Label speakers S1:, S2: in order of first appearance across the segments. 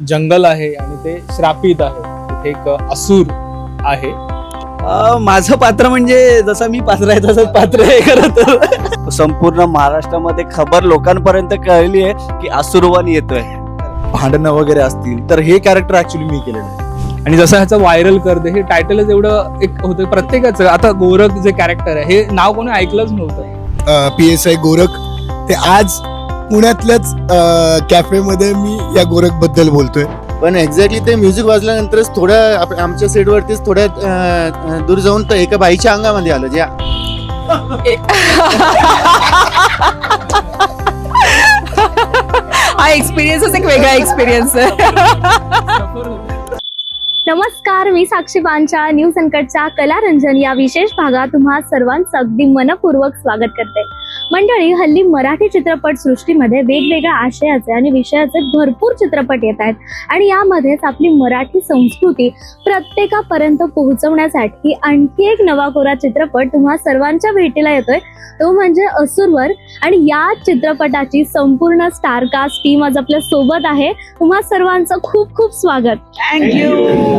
S1: जंगल आहे आणि ते श्रापित आहे. तिथे एक असुर आहे.
S2: माझं पात्र म्हणजे जसं मी पात्र आहे तसंच पात्र आहे खरं तर. संपूर्ण महाराष्ट्रामध्ये खबर लोकांपर्यंत कळली आहे की असुरवन येतोय.
S3: भांडणं वगैरे असतील तर हे कॅरेक्टर ऍक्च्युली मी केलेलं आहे.
S1: आणि जसं ह्याचं व्हायरल करते हे टायटलच एवढं एक होतं प्रत्येकाचं. आता गोरख जे कॅरेक्टर आहे हे नाव कोणी ऐकलंच नव्हतं.
S3: PSI गोरख ते आज पुण्यातल्याच कॅफेमध्ये मी या गोरख बद्दल बोलतोय.
S4: पण एक्झॅक्टली ते म्युझिक वाजल्यानंतरच थोड्या आमच्या सेटवरतीच थोड्या दूर जाऊन तर एका बाईच्या अंगामध्ये आलं जे
S5: हा एक्सपिरियन्सच एक वेगळा एक्सपिरियन्स आहे.
S6: नमस्कार, मी साक्षी पांचा न्यूज अनकटच्या कलारंजन या विशेष भागात तुम्हा सर्वांचं अगदी मनपूर्वक स्वागत करते. मंडळी, हल्ली मराठी चित्रपट सृष्टीमध्ये वेगवेगळ्या आशयाचे आणि विषयाचे भरपूर चित्रपट येत आहेत आणि यामध्येच आपली मराठी संस्कृती प्रत्येकापर्यंत पोहोचवण्यासाठी आणखी एक नवा कोरा चित्रपट तुम्हा सर्वांच्या भेटीला येतोय. तो म्हणजे असुरवर. आणि या चित्रपटाची संपूर्ण स्टारकास्ट टीम आज आपल्या सोबत आहे. तुम्हा सर्वांचं खूप खूप स्वागत.
S5: थँक्यू.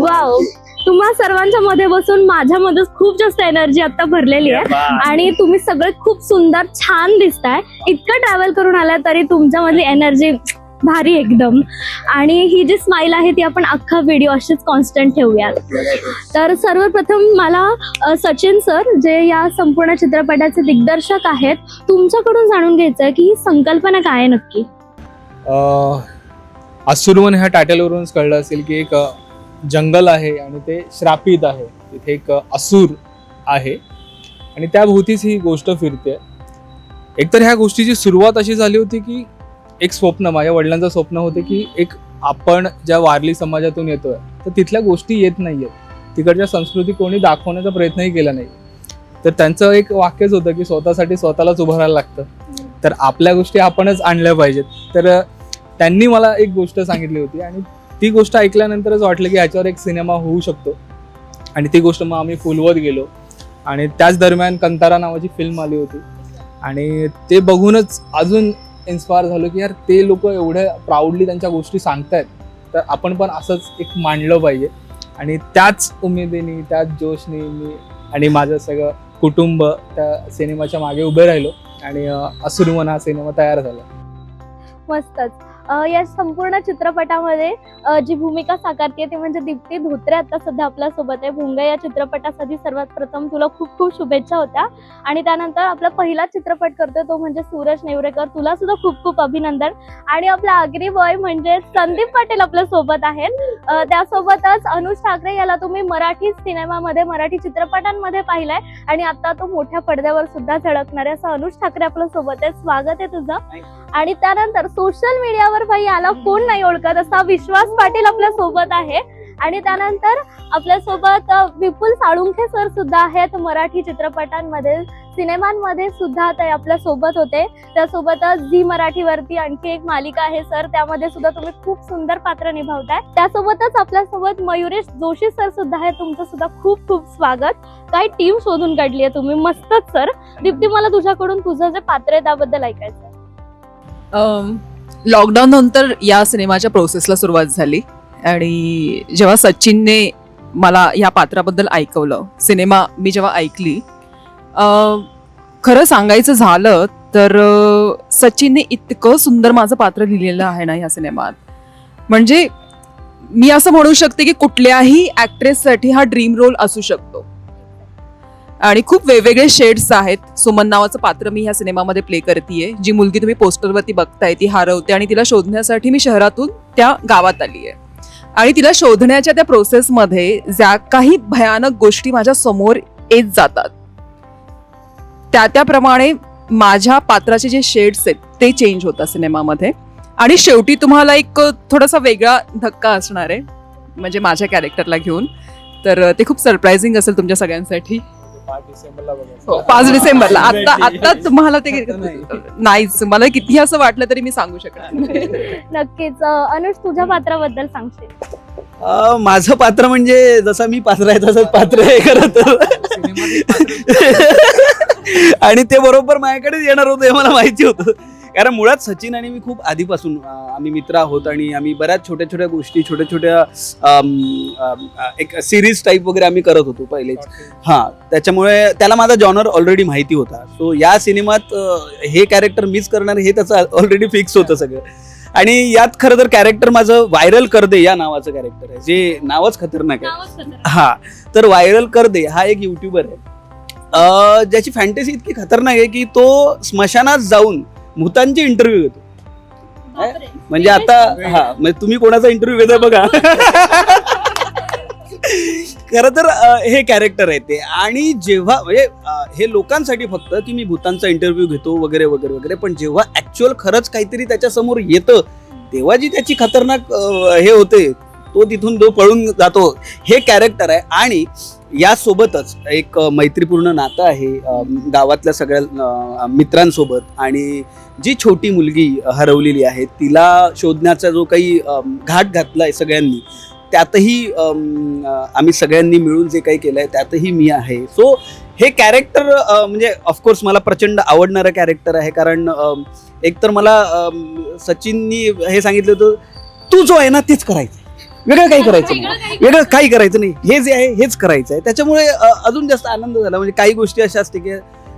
S6: वाव, तुम्हा सर्वांच्या मध्ये बसून माझ्यामध्ये खूप जास्त एनर्जी आता भरलेली आहे आणि तुम्ही सगळे खूप सुंदर छान दिसताय. इतकं ट्रॅव्हल करून आलाय तरी तुमच्यामधली एनर्जी भारी एकदम. आणि ही जी स्माइल आहे ती आपण अख्खा व्हिडिओ अशीच कॉन्स्टंट ठेवूयात. तर सर्वप्रथम मला सचिन सर, जे या संपूर्ण चित्रपटाचे दिग्दर्शक आहेत, तुमच्याकडून जाणून घ्यायचं की ही संकल्पना काय आहे नक्की.
S1: असुरवन ह्या टायटलवरूनच कळलं असेल की एक जंगल आहे आणि ते श्रापित आहे. तिथे एक असुर आहे आणि त्या भोवतीच ही गोष्ट फिरते. एकतर ह्या गोष्टीची सुरुवात अशी झाली होती की एक स्वप्न, माझ्या वडिलांचं स्वप्न होतं की एक आपण ज्या वारली समाजातून येतोय तर तिथल्या गोष्टी येत नाहीयेत, तिकडच्या संस्कृती कोणी दाखवण्याचा प्रयत्नही केला नाही. तर त्यांचं एक वाक्यच होतं की स्वतःसाठी स्वतःलाच उभं राहायला लागतं, तर आपल्या गोष्टी आपणच आणल्या पाहिजेत. तर त्यांनी मला एक गोष्ट सांगितली होती आणि ती गोष्ट ऐकल्यानंतरच वाटलं की ह्याच्यावर एक सिनेमा होऊ शकतो. आणि ती गोष्ट मग आम्ही फुलवत गेलो आणि त्याच दरम्यान कंतारा नावाची फिल्म आली होती आणि ते बघूनच अजून इन्स्पायर झालो की यार ते लोक एवढ्या प्राऊडली त्यांच्या गोष्टी सांगतायत तर आपण पण असंच एक मांडलं पाहिजे. आणि त्याच उमेदीने, त्याच जोशने मी आणि माझं सगळं कुटुंब त्या सिनेमाच्या मागे उभे राहिलो आणि असुरवन हा सिनेमा तयार झाला.
S6: मस्तच. या संपूर्ण चित्रपटामध्ये जी भूमिका साकारते ती म्हणजे दीप्ती धोत्रे आता सध्या आपल्या सोबत आहे. भुंगा या चित्रपटासाठी सर्वात प्रथम तुला खूप खूप शुभेच्छा होत्या. आणि त्यानंतर आपला पहिला चित्रपट करतोय तो म्हणजे सूरज नेवरेकर, तुला सुद्धा खूप खूप अभिनंदन. आणि आपला आगरी बॉय म्हणजे संदीप पाटील आपल्या सोबत आहेत. त्यासोबतच अनुज ठाकरे याला तुम्ही मराठी सिनेमामध्ये, मराठी चित्रपटांमध्ये पाहिलाय आणि आता तो मोठ्या पडद्यावर सुद्धा झळकणार आहे. असं अनुज ठाकरे आपल्या सोबत आहे. स्वागत आहे तुझं. आणि त्यानंतर सोशल मीडियावर भाई याला कोण नाही ओळखत असा विश्वास पाटील आपल्या सोबत आहे. आणि त्यानंतर आपल्या सोबत विपुल साळुंखे सर सुद्धा आहेत. मराठी चित्रपटांमध्ये, सिनेमांमध्ये सुद्धा ते आपल्या सोबत होते. त्यासोबतच झी मराठीवरती आणखी एक मालिका आहे सर, त्यामध्ये सुद्धा तुम्ही खूप सुंदर पात्र निभावताय. त्यासोबतच आपल्या सोबत मयुरेश जोशी सर सुद्धा आहे. तुमचं सुद्धा खूप खूप स्वागत. काय टीम शोधून काढली आहे तुम्ही, मस्तच सर. दीप्ती, मला तुझ्याकडून तुझं जे पात्र आहे त्याबद्दल ऐकायचं.
S5: लॉकडाऊन नंतर या सिनेमाच्या प्रोसेसला सुरुवात झाली आणि जेव्हा सचिनने मला या पात्राबद्दल ऐकवलं, सिनेमा मी जेव्हा ऐकली, खरं सांगायचं झालं तर सचिनने इतकं सुंदर माझं पात्र लिहिलेलं आहे ना या सिनेमात. म्हणजे मी असं म्हणू शकते की कुठल्याही ॲक्ट्रेससाठी हा ड्रीम रोल असू शकतो. आणि खूप वेगवेगळे शेड्स आहेत. सुमन नावाचं पात्र मी ह्या सिनेमामध्ये प्ले करतेय. जी मुलगी तुम्ही पोस्टरवरती बघताय ती हरवते आणि तिला शोधण्यासाठी मी शहरातून त्या गावात आली आहे. आणि तिला शोधण्याच्या त्या प्रोसेसमध्ये ज्या काही भयानक गोष्टी माझ्या समोर येत जातात त्याप्रमाणे माझ्या पात्राचे जे शेड्स आहेत ते चेंज होतात सिनेमामध्ये. आणि शेवटी तुम्हाला एक थोडासा वेगळा धक्का असणार आहे म्हणजे माझ्या कॅरेक्टरला घेऊन. तर ते खूप सरप्रायझिंग असेल तुमच्या सगळ्यांसाठी. 5 डिसेंबरला आता तुम्हाला ते नाहीच, मला किती असं वाटलं तरी मी सांगू शकणार.
S6: नक्कीच. अनुज, तुझ्या पात्राबद्दल सांगशील.
S2: माझं पात्र म्हणजे जसं मी पात्र आहे तसंच पात्र आहे खरं तर. आणि ते बरोबर माझ्याकडेच येणार होतं हे मला माहिती होतं कारण मुळात सचिन आणि मी खूप आधीपासून आम्ही मित्र आहोत आणि आम्ही बऱ्याच छोट्या छोट्या गोष्टी छोट्या छोट्या एक सिरीज टाईप वगैरे आम्ही करत होतो पहिलेच. हां, त्याच्यामुळे त्याला माझा जॉनर ऑलरेडी माहिती होता. सो या सिनेमात हे कॅरेक्टर मीच करणार हे त्याचं ऑलरेडी फिक्स होतं सगळं. आणि यात खरं तर कॅरेक्टर माझं व्हायरल कर दे या नावाचं कॅरेक्टर आहे, जे नावच खतरनाक आहे. हा, तर व्हायरल कर दे हा एक युट्यूबर आहे, ज्याची फॅन्टसी इतकी खतरनाक आहे की तो स्मशानात जाऊन भूतांचे इंटरव्ह्यू घेतो. म्हणजे आता हा, म्हणजे तुम्ही कोणाचा इंटरव्ह्यू घेताय बघा. खरं तर हे कॅरेक्टर आहे ते. आणि जेव्हा म्हणजे हे लोकांसाठी फक्त की मी भूतांचा इंटरव्ह्यू घेतो वगैरे वगैरे वगैरे, पण जेव्हा ऍक्च्युअल खरंच काहीतरी त्याच्या समोर येतं तेव्हा जी त्याची खतरनाक हे होते, तो तिथून तो पळून जातो, हे कॅरेक्टर आहे. आणि यासोबतच एक मैत्रीपूर्ण नातं आहे गावातल्या सगळ्या मित्रांसोबत. आणि जी छोटी मुलगी हरवलेली आहे तिला शोधण्याचा जो काही घाट घातलाय सगळ्यांनी, त्यातही आम्ही सगळ्यांनी मिळून जे काही केलंय त्यातही मी आहे. सो हे कॅरेक्टर म्हणजे ऑफकोर्स मला प्रचंड आवडणारं कॅरेक्टर आहे. कारण एकतर मला सचिननी हे सांगितलं होतं, तू जो आहे ना तेच करायचं, वेगळं काही करायचं नाही, वेगळं काही करायचं नाही, हे जे आहे हेच करायचं आहे. त्याच्यामुळे अजून जास्त आनंद झाला. म्हणजे काही गोष्टी अशा असते की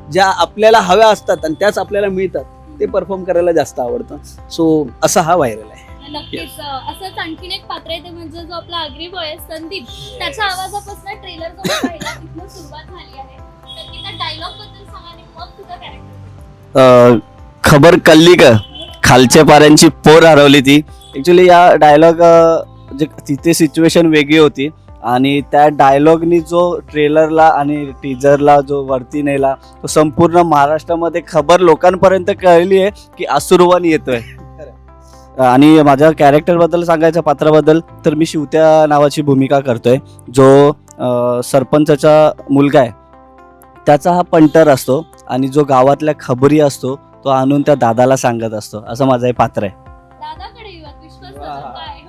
S2: ज्या आपल्याला हव्या असतात आणि त्याच आपल्याला मिळतात, ते परफॉर्म करायला जास्त आवडतं. सो असा हा व्हायरल आहे.
S6: नक्कीच असंच आणखीन एक पात्र आहे, ते म्हणजे जो आपला अग्रीबॉय आहे संदीप. त्याच्या आवाजापासून ट्रेलर जो पाहिला तिथून सुरुवात झाली आहे. तर त्या डायलॉग बद्दल सांगा आणि मग तुझा कॅरेक्टर.
S2: खबर कल्ली का खालच्या पाऱ्यांची पोर हरवली ती. ऍक्च्युली या डायलॉग जे तिथे सिच्युएशन वेगळी होती आणि त्या डायलॉगनी जो ट्रेलरला आणि टीजरला जो वरती नेला, तो संपूर्ण महाराष्ट्रामध्ये खबर लोकांपर्यंत कळली आहे की असुरवन येतोय. आणि माझ्या कॅरेक्टरबद्दल सांगायचं, पात्राबद्दल, तर मी शिवत्या नावाची भूमिका करतोय, जो सरपंचाचा मुलगा आहे. त्याचा हा पंटर असतो आणि जो गावातल्या खबरी असतो तो आणून त्या दादाला सांगत असतो. असं माझं हे पात्र आहे.
S6: दादाकडे विश्वास काय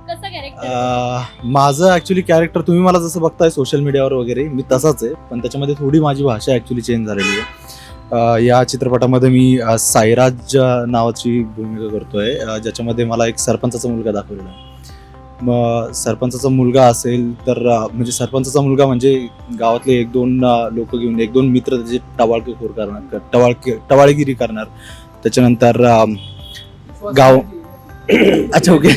S6: कसं कॅरेक्टर.
S7: माझं ॲक्च्युली कॅरेक्टर तुम्ही मला जसं बघताय सोशल मीडियावर वगैरे मी तसाच आहे, पण त्याच्यामध्ये थोडी माझी भाषा ॲक्च्युली चेंज झालेली आहे. या चित्रपटामध्ये मी साईराज नावाची भूमिका करतोय, ज्याच्यामध्ये मला एक सरपंचाचा मुलगा दाखवलेला आहे. मग सरपंचाचा मुलगा असेल तर म्हणजे सरपंचाचा मुलगा म्हणजे गावातले एक दोन लोक घेऊन, एक दोन मित्र त्याचे टवाळकीखोर करणार, टवाळगिरी करणार. त्याच्यानंतर गाव अच्छा okay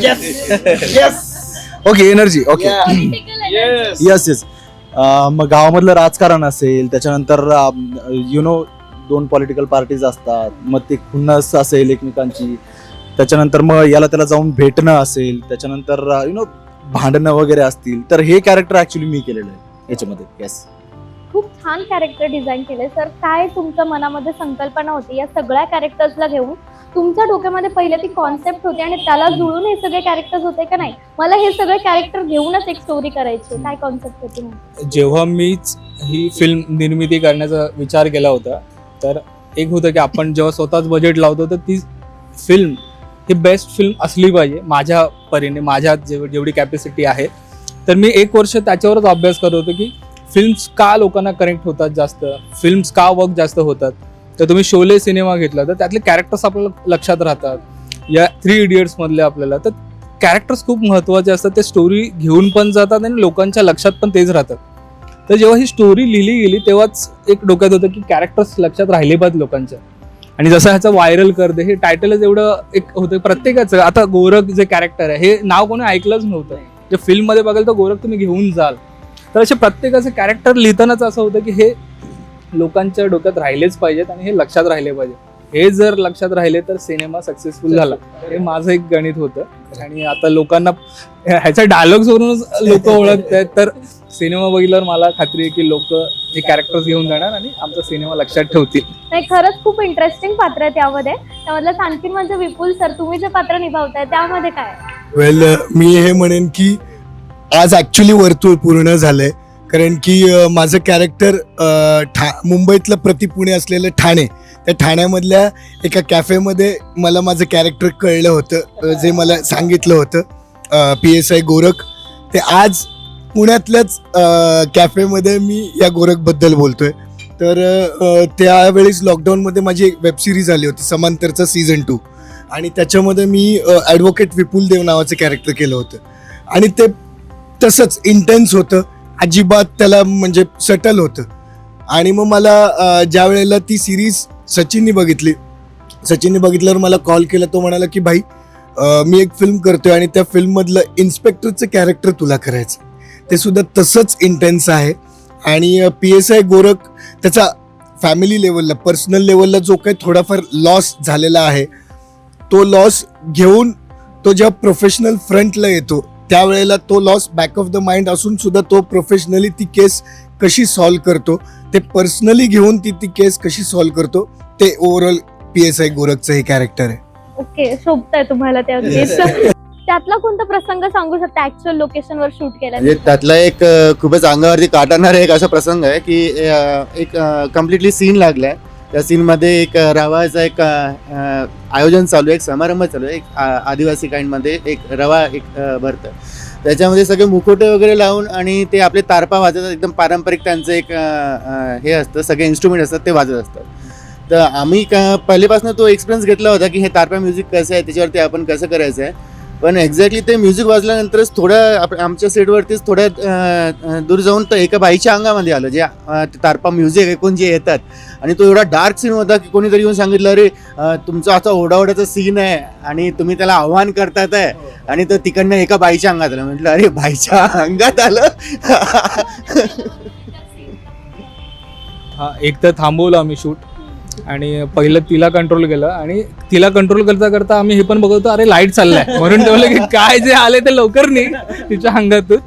S7: okay energy okay yes मग गावामधलं राजकारण असेल, त्याच्यानंतर दोन पॉलिटिकल पार्टीज असतात, मग ते खुन्नस असेल एकमेकांची, त्याच्यानंतर मग याला त्याला जाऊन भेटणं असेल, त्याच्यानंतर भांडणं वगैरे असतील. तर हे कॅरेक्टर ऍक्च्युली मी केलेलं आहे याच्यामध्ये. येस,
S6: खूप छान कॅरेक्टर डिझाईन केले सर. काय तुमच्या मनामध्ये संकल्पना होती या सगळ्या कॅरेक्टर्सला घेऊन? तुमच्या डोक्यामध्ये पहिले ती कॉन्सेप्ट होती आणि त्याला जुळून हे सगळे कॅरेक्टर्स होते का नाही, मला हे सगळे कॅरेक्टर घेऊनच एक स्टोरी करायची, काय कॉन्सेप्ट होती?
S1: जेव्हा मीच ही फिल्म निर्मिती करण्याचा विचार केला होता, तर एक होतं की आपण जेव्हा स्वतःच बजेट लावतो तर ती फिल्म ही बेस्ट फिल्म असली पाहिजे माझ्या परीने, माझ्यात जेवढी कॅपॅसिटी आहे. तर मी एक वर्ष त्याच्यावरच अभ्यास करत होतो की फिल्म्स का लोकांना कनेक्ट होतात जास्त, फिल्म्स का वर्क जास्त होतात. तर तुम्ही शोले सिनेमा घेतला तर त्यातले कॅरेक्टर्स आपल्याला लक्षात राहतात. या 3 इडियट्स मधले आपल्याला तर कॅरेक्टर्स खूप महत्त्वाचे असतात, ते स्टोरी घेऊन पण जातात आणि लोकांच्या लक्षात पण तेच राहतात. तर जेव्हा ही स्टोरी लिहिली गेली तेव्हाच एक डोक्यात होतं की कॅरेक्टर्स लक्षात राहिले पाहिजे लोकांच्या. आणि जसं ह्याचं व्हायरल करते हे टायटलच एवढं एक होतं प्रत्येकाचं. आता गोरख जे कॅरेक्टर आहे हे नाव कोणी ऐकलंच नव्हतं, जे फिल्ममध्ये बघाल तर गोरख तुम्ही घेऊन जाल. तर असे प्रत्येकाचे कॅरेक्टर लिहितानाच असं होतं की हे लोकांच्या डोक्यात राहिलेच पाहिजेत आणि हे लक्षात राहिले पाहिजे. हे जर लक्षात राहिले तर सिनेमा सक्सेसफुल झाला, हे माझं एक गणित होतं. आणि आता लोकांना ह्याच्या डायलॉग्सवरूनच लोक ओळखत आहेत, तर सिनेमा बघितल्यावर मला खात्री आहे की लोक हे कॅरेक्टर्स घेऊन जाणार आणि आमचा सिनेमा लक्षात ठेवतील.
S6: नाही, खरंच खूप इंटरेस्टिंग पात्र आहे त्यामध्ये. त्यामधलं आणखी म्हणजे विपुल सर, तुम्ही जे पात्र निभावताय त्यामध्ये काय?
S3: वेल, मी हे म्हणेन की आज ॲक्च्युली वर्तुळ पूर्ण झालंय. कारण की माझं कॅरेक्टर मुंबईतलं पुणे असलेलं ठाणे, त्या ठाण्यामधल्या एका कॅफेमध्ये मला माझं कॅरेक्टर कळलं होतं, जे मला सांगितलं होतं PSI गोरख. ते आज पुण्यातल्याच कॅफेमध्ये मी या गोरखबद्दल बोलतोय. तर त्यावेळेस लॉकडाऊनमध्ये माझी एक वेबसिरीज आली होती समांतरचा सीझन 2 आणि त्याच्यामध्ये मी ॲडव्होकेट विपुल देव नावाचं कॅरेक्टर केलं होतं आणि ते तसंच इंटेन्स होतं, अजिबात त्याला म्हणजे सटल होतं. आणि मग मला ज्या वेळेला ती सिरीज सचिननी बघितल्यावर मला कॉल केला. तो म्हणाला की भाई मी एक फिल्म करतोय आणि त्या फिल्ममधलं इन्स्पेक्टरचं कॅरेक्टर तुला करायचं, ते सुद्धा तसंच इंटेन्स आहे. आणि PSI गोरख त्याचा फॅमिली लेवलला पर्सनल लेवलला जो काही थोडाफार लॉस झालेला आहे तो लॉस घेऊन तो जेव्हा प्रोफेशनल फ्रंटला येतो त्यावेळेला तो loss back of the mind असून सुद्धा तो प्रोफेशनली ती केस कशी सॉल्व्ह करतो, ते पर्सनली घेऊन ती केस कशी सॉल्व्ह करतो, ते ओव्हरऑल PSI गोरखचं हे कॅरेक्टर आहे.
S6: ओके, शोभतंय तुम्हाला त्या केस. त्यातला कोणता प्रसंग सांगू शकता ऍक्च्युअल लोकेशनवर शूट केला?
S4: म्हणजे त्यातला एक खूपच अंगावरती काटाळणारा एक असा प्रसंग आहे की एक कम्प्लिटली सीन लागलाय. त्या सीनमध्ये एक रवाचा एक आयोजन चालू आहे, एक समारंभ चालू आहे. एक आदिवासी काइंडमध्ये एक रवा एक भरतं. त्याच्यामध्ये सगळे मुखोटे वगैरे लावून आणि ते आपले तारपा वाजवतात. एकदम पारंपरिक त्यांचं एक हे असतं, सगळे इन्स्ट्रुमेंट असतात ते वाजत असतात. तर आम्ही पहिलेपासून तो एक्सपिरियन्स घेतला होता की हे तारपा म्युझिक कसं आहे, त्याच्यावरती आपण कसं करायचं आहे. पण एक्झॅक्टली ते म्युझिक वाजल्यानंतरच थोडं आमच्या सेटवरतीच थोड्या दूर जाऊन तर एका बाईच्या अंगामध्ये आलं जे तारपा म्युझिक ऐकून जे येतात. आणि तो एवढा डार्क सीन होता की कोणीतरी येऊन सांगितलं अरे तुमचा असा ओढाओढाचा सीन आहे आणि तुम्ही त्याला आव्हान करतात आहे. आणि तो तिकडनं एका बाईच्या अंगात आलं. म्हटलं अरे बाईच्या अंगात आलं.
S1: हा एक तर थांबवलं आम्ही शूट आणि पहिलं तिला कंट्रोल केलं आणि तिला कंट्रोल करता करता आम्ही हे पण बघतो अरे लाईट चाललाय म्हणून ठेवलं की काय जे आले ते लवकर निघ तिच्या अंगातून.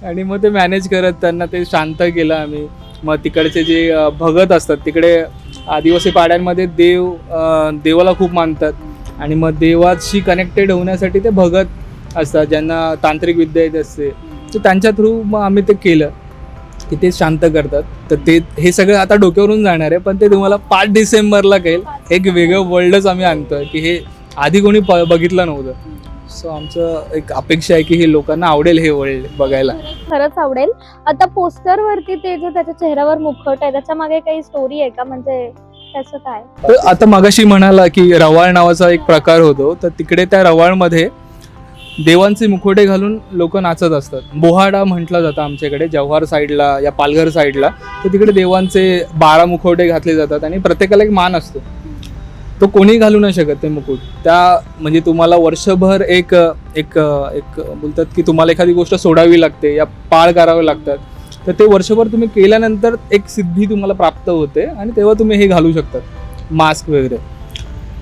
S1: आणि मग ते मॅनेज करत त्यांना ते शांत केलं आम्ही. मग तिकडचे जे भगत असतात तिकडे आदिवासी पाड्यांमध्ये देवाला खूप मानतात आणि मग देवाशी कनेक्टेड होण्यासाठी ते भगत असतात ज्यांना तांत्रिक विद्या येत असते. तर त्यांच्या थ्रू मग आम्ही ते केलं की ते शांत करतात. तर ते हे सगळं आता डोक्यावरून जाणार आहे पण ते तुम्हाला 5 डिसेंबरला कळेल. एक वेगळं वर्ल्डच आम्ही आणतोय की हे आधी कोणी बघितलं नव्हतं. सो आमचं एक अपेक्षा आहे की हे लोकांना आवडेल हे वर्ल्ड बघायला.
S6: खरंच आवडेल. आता पोस्टर वरती ते जे त्याच्या चेहऱ्यावर मुखवट आहे त्याच्या मागे काही स्टोरी आहे का, म्हणजे त्याचं काय?
S1: तर आता मगाशी म्हणाला की रवाळ नावाचा एक प्रकार होतो. तर तिकडे त्या रवाळमध्ये देवांचे मुखोटे घालून लोक नाचत असतात. बोहाडा म्हटलं जातं आमच्याकडे जव्हार साईडला या पालघर साईडला. तर तिकडे देवांचे 12 मुखोटे घातले जातात आणि प्रत्येकाला एक मान असतो. तो कोणी घालू नाही शकत ते मुकुट. त्या म्हणजे तुम्हाला वर्षभर एक एक एक बोलतात की तुम्हाला एखादी गोष्ट सोडावी लागते या पाळ करावे लागतात. तर ते वर्षभर तुम्ही केल्यानंतर एक सिद्धी तुम्हाला प्राप्त होते आणि तेव्हा तुम्ही हे घालू शकतात मास्क वगैरे.